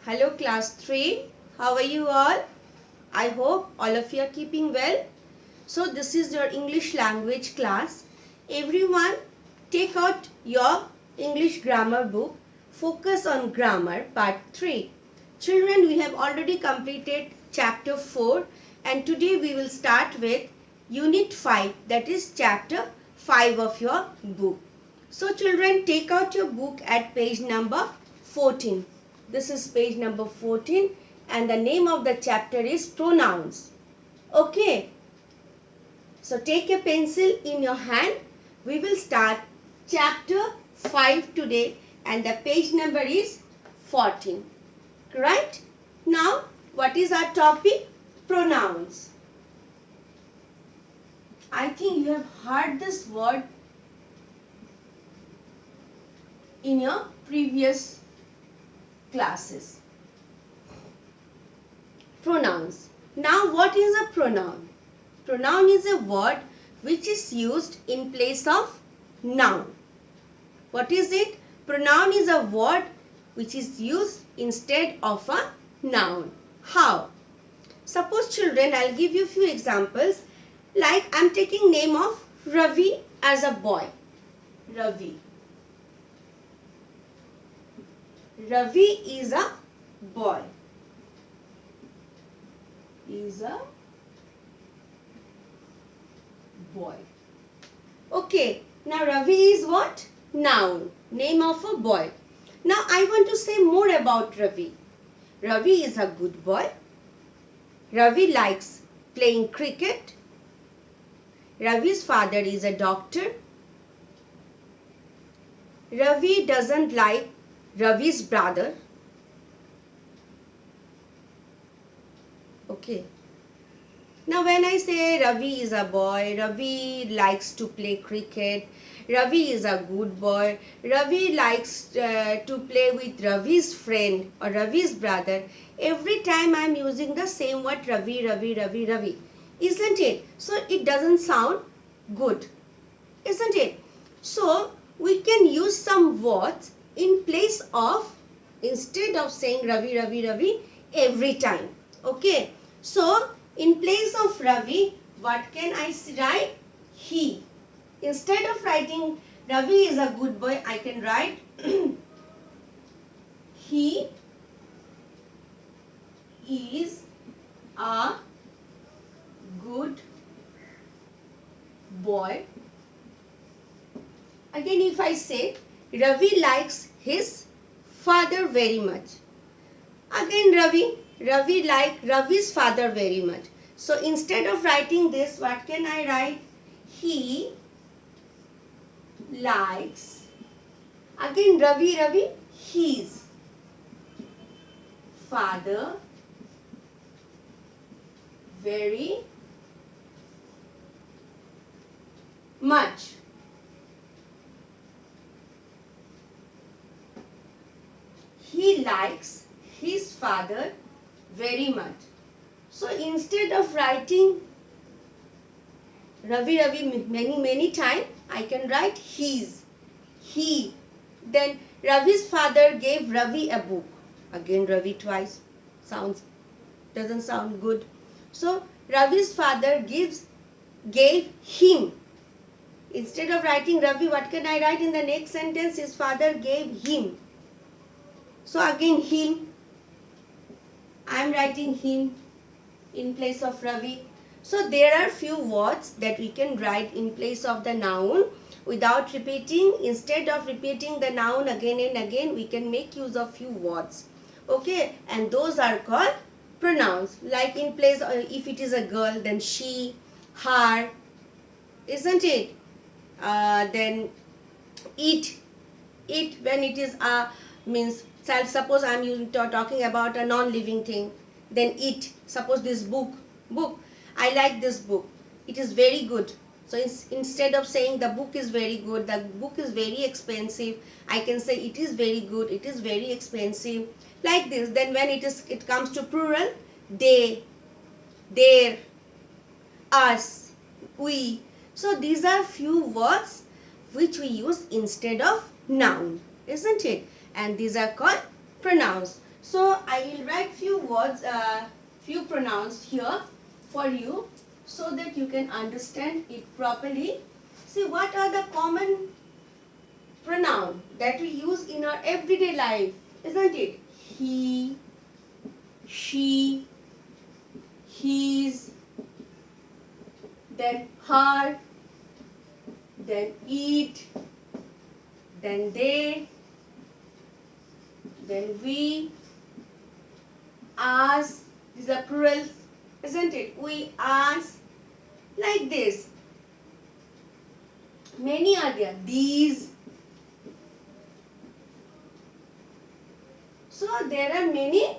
Hello class 3. How are you all? I hope all of you are keeping well. So this is your English language class. Everyone take out your English grammar book. Focus on grammar part 3. Children, we have already completed chapter 4 and today we will start with unit 5, that is chapter 5 of your book. So children, take out your book at page number 14. This is page number 14 and the name of the chapter is pronouns. Okay. So take a pencil in your hand. We will start chapter 5 today and the page number is 14. Right? Now, what is our topic? Pronouns. I think you have heard this word in your previous classes. Pronouns. Now, what is a pronoun? Pronoun is a word which is used in place of noun. What is it? Pronoun is a word which is used instead of a noun. How? Suppose children, I'll give you a few examples. Like I'm taking name of Ravi as a boy. Ravi. Ravi is a boy. Is a boy. Okay. Now Ravi is what? Noun. Name of a boy. Now I want to say more about Ravi. Ravi is a good boy. Ravi likes playing cricket. Ravi's father is a doctor. Ravi doesn't like Ravi's brother. Okay. Now when I say Ravi is a boy, Ravi likes to play cricket, Ravi is a good boy, Ravi likes to play with Ravi's friend or Ravi's brother, every time I am using the same word Ravi, isn't it? So it doesn't sound good, isn't it? So we can use some words in place of, instead of saying Ravi every time. Okay. So in place of Ravi, what can I write? He. Instead of writing Ravi is a good boy, I can write he is a good boy. Again, if I say Ravi likes his father very much. Again, Ravi likes Ravi's father very much. So instead of writing this, what can I write? He likes, again Ravi, his father very much. He likes his father very much. So instead of writing Ravi many times, I can write his. He. Then Ravi's father gave Ravi a book. Again Ravi twice. Doesn't sound good. So Ravi's father gave him. Instead of writing Ravi, what can I write in the next sentence? His father gave him. So again him. I am writing him in place of Ravi. So there are few words that we can write in place of the noun without repeating. Instead of repeating the noun again and again, we can make use of few words. Okay, and those are called pronouns. Like in place, if it is a girl, then she, her, isn't it? Then it when it is a means. Suppose I am talking about a non-living thing, then it. Suppose this book, I like this book. It is very good. So instead of saying the book is very good, the book is very expensive, I can say it is very good, it is very expensive. Like this. Then when it comes to plural, they, their, us, we. So these are few words which we use instead of noun, isn't it? And these are called pronouns. So I will write few words, few pronouns here for you so that you can understand it properly. See, what are the common pronoun that we use in our everyday life, isn't it? He, she, his, then her, then it, then they, then we, us. These are plurals, isn't it? We, us, like this. Many are there. These. So there are many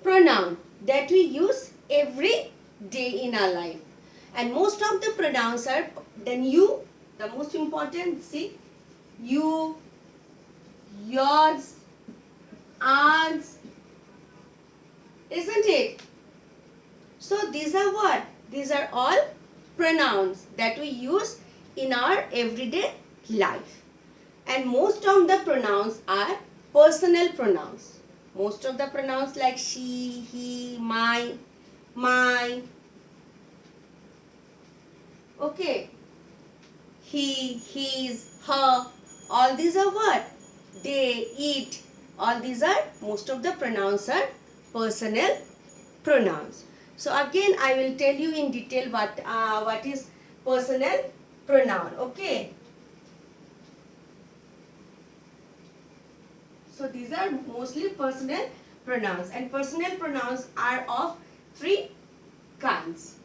pronouns that we use every day in our life. And most of the pronouns are then you, the most important, see, you, yours, ours, isn't it? So these are what? These are all pronouns that we use in our everyday life. And most of the pronouns are personal pronouns. Most of the pronouns like she, he, my, okay, he, his, her, all these are what? They, it, all these are, most of the pronouns are personal pronouns. So again I will tell you in detail what is personal pronoun, okay? So these are mostly personal pronouns, and personal pronouns are of three kinds,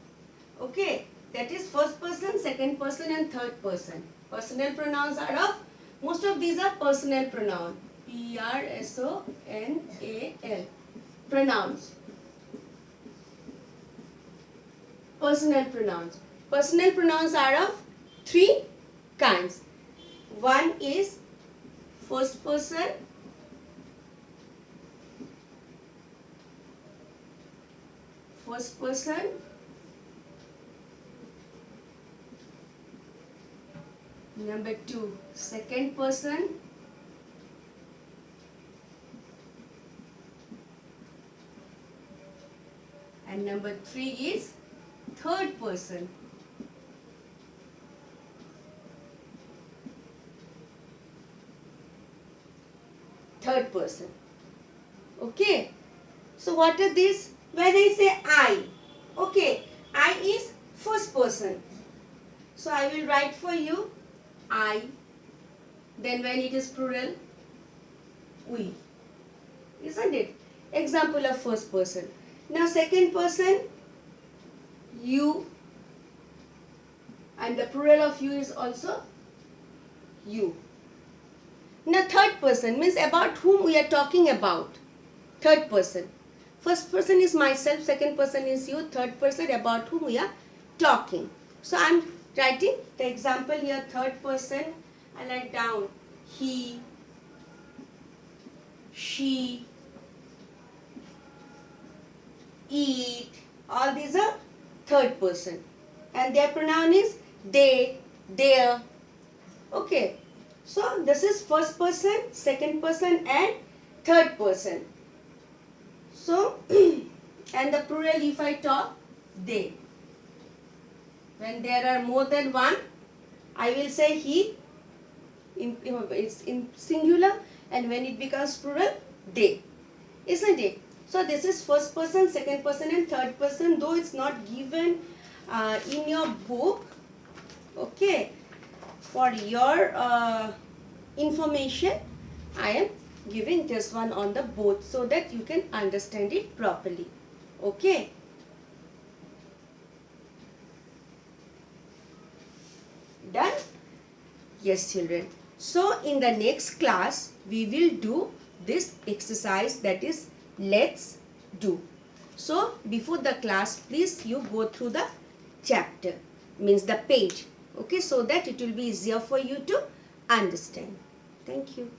okay? That is first person, second person and third person. Personal pronouns are of, most of these are personal pronoun, P-R-S-O-N-A-L, pronouns. Personal pronouns. Personal pronouns are of three kinds. One is first person, number two, second person, and number three is third person. Third person. Okay. So what are these? When I say I, okay, I is first person. So I will write for you I. Then when it is plural, we. Isn't it? Example of first person. Now second person, you. And the plural of you is also you. Now third person means about whom we are talking about. Third person. First person is myself, second person is you, third person about whom we are talking. So I am writing the example here, third person. I write down he, she, it, all these are third person. And their pronoun is they, their. Okay. So this is first person, second person and third person. So, and the plural if I talk, they. When there are more than one, I will say he, it's in singular, and when it becomes plural, they. Isn't it? So this is first person, second person and third person, though it's not given in your book. Okay. For your information, I am giving this one on the board so that you can understand it properly. Okay. Done? Yes, children. So in the next class, we will do this exercise, that is let's do. So before the class, please you go through the chapter, means the page. Okay, so that it will be easier for you to understand. Thank you.